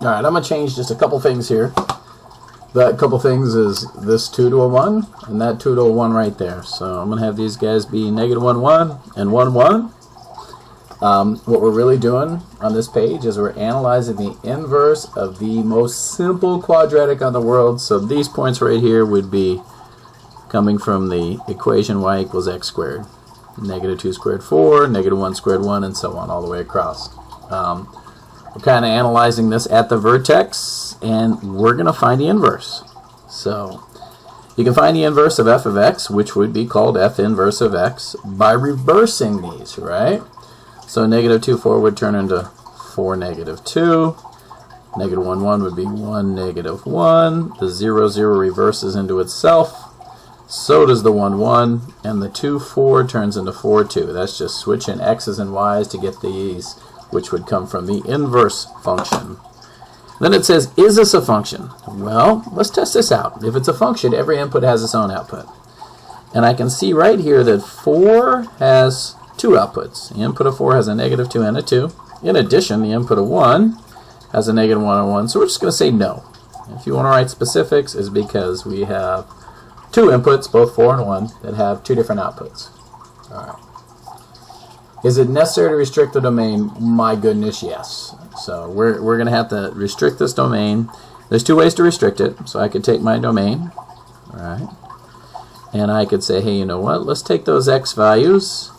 Alright, I'm going to change just a couple things here. That couple things is this 2 to a 1 and that 2 to a 1 right there. So I'm going to have these guys be negative 1, 1 and 1, 1. What we're really doing on this page is we're analyzing the inverse of the most simple quadratic on the world. So these points right here would be coming from the equation y equals x squared. Negative 2 squared 4, negative 1 squared 1, and so on all the way across. We're kind of analyzing this at the vertex, and we're going to find the inverse. So you can find the inverse of f of x, which would be called f inverse of x, by reversing these, right? So negative 2, 4 would turn into 4, negative 2. Negative 1, 1 would be 1, negative 1. The 0, 0 reverses into itself. So does the 1, 1. And the 2, 4 turns into 4, 2. That's just switching x's and y's to get these, which would come from the inverse function. Then it says, is this a function? Well, let's test this out. If it's a function, every input has its own output. And I can see right here that 4 has 2 outputs. The input of 4 has a negative 2 and a 2. In addition, the input of 1 has a negative 1 and 1. So we're just going to say no. If you want to write specifics, is because we have 2 inputs, both 4 and 1, that have 2 different outputs. All right. Is it necessary to restrict the domain? My goodness, yes. So we're going to have to restrict this domain. There's 2 ways to restrict it. So I could take my domain, all right, and I could say, hey, you know what? Let's take those x values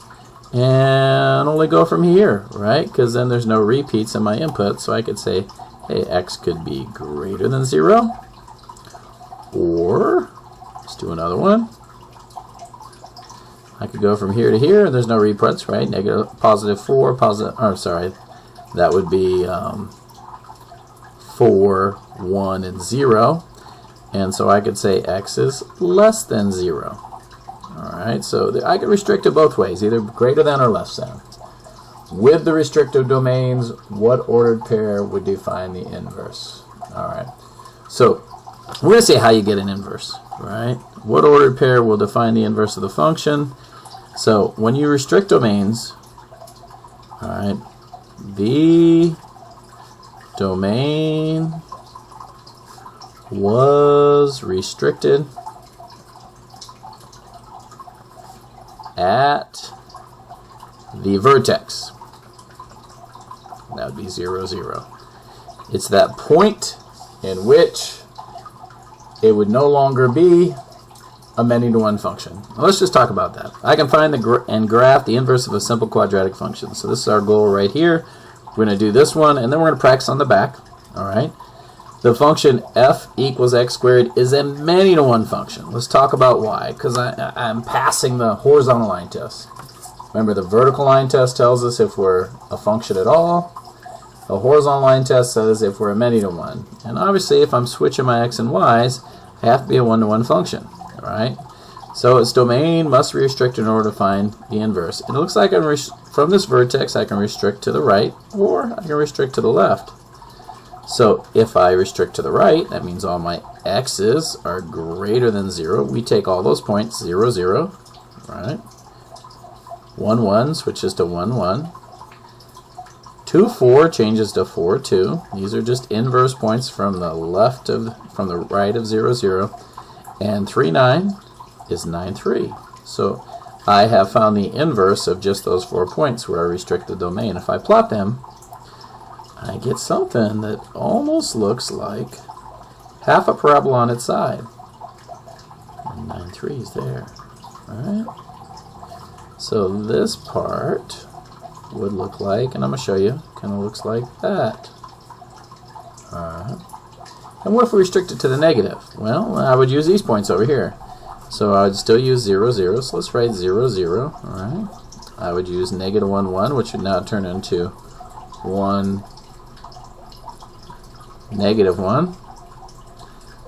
and only go from here, right? Because then there's no repeats in my input. So I could say, hey, x could be greater than 0, or let's do another one. I could go from here to here, and there's no reputs, right? Negative, positive 4, positive, or sorry, that would be 4, 1, and 0. And so I could say x is less than 0. Alright, so I can restrict it both ways, either greater than or less than. With the restrictive domains, what ordered pair would define the inverse? Alright, so we're going to see how you get an inverse, right? What ordered pair will define the inverse of the function? So when you restrict domains, all right, the domain was restricted at the vertex. That would be 0, 0. It's that point in which it would no longer be a many-to-one function. Now let's just talk about that. I can find and graph the inverse of a simple quadratic function. So this is our goal right here. We're going to do this one, and then we're going to practice on the back. All right. The function f equals x squared is a many-to-one function. Let's talk about why, because I'm passing the horizontal line test. Remember, the vertical line test tells us if we're a function at all. The horizontal line test says if we're a many-to-one. And obviously, if I'm switching my x and y's, I have to be a one-to-one function. Right? So its domain must be restricted in order to find the inverse. It looks like from this vertex I can restrict to the right, or I can restrict to the left. So if I restrict to the right, that means all my x's are greater than 0. We take all those points, 0, 0, right? 1, 1 switches to 1, 1. 2, 4 changes to 4, 2. These are just inverse points from the right of 0, 0. And 3, 9 is 9, 3. So I have found the inverse of just those 4 points where I restrict the domain. If I plot them, I get something that almost looks like half a parabola on its side. And 9, 3 is there. Right? So this part would look like, and I'm going to show you, kind of looks like that. Alright. And what if we restrict it to the negative? Well, I would use these points over here. So I would still use 0, 0. So let's write 0, 0. Alright. I would use negative 1, 1, which would now turn into 1, negative 1.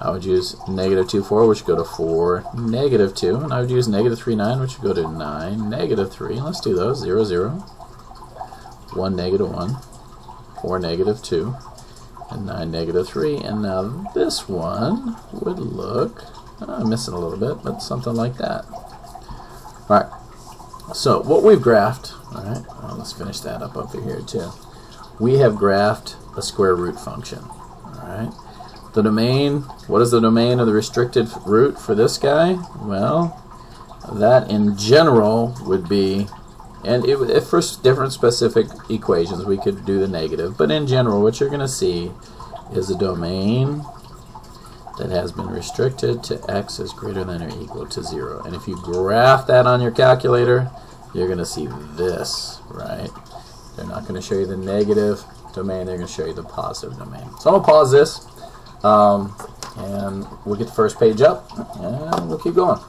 I would use negative 2, 4, which would go to 4, negative 2. And I would use negative 3, 9, which would go to 9, negative 3. Let's do those. 0, 0. 1, negative 1. 4, negative 2. And 9, negative 3. And now this one would look, I'm missing a little bit, but something like that. Alright. So what we've graphed, alright, well, let's finish that up over here too. We have graphed a square root function. right? The domain, what is the domain of the restricted root for this guy? Well, that in general would be, and if for different specific equations we could do the negative, but in general what you're going to see is a domain that has been restricted to x is greater than or equal to 0. And if you graph that on your calculator, you're going to see this, right? They're not going to show you the negative domain, they're going to show you the positive domain. So I'm going to pause this, and we'll get the first page up, and we'll keep going.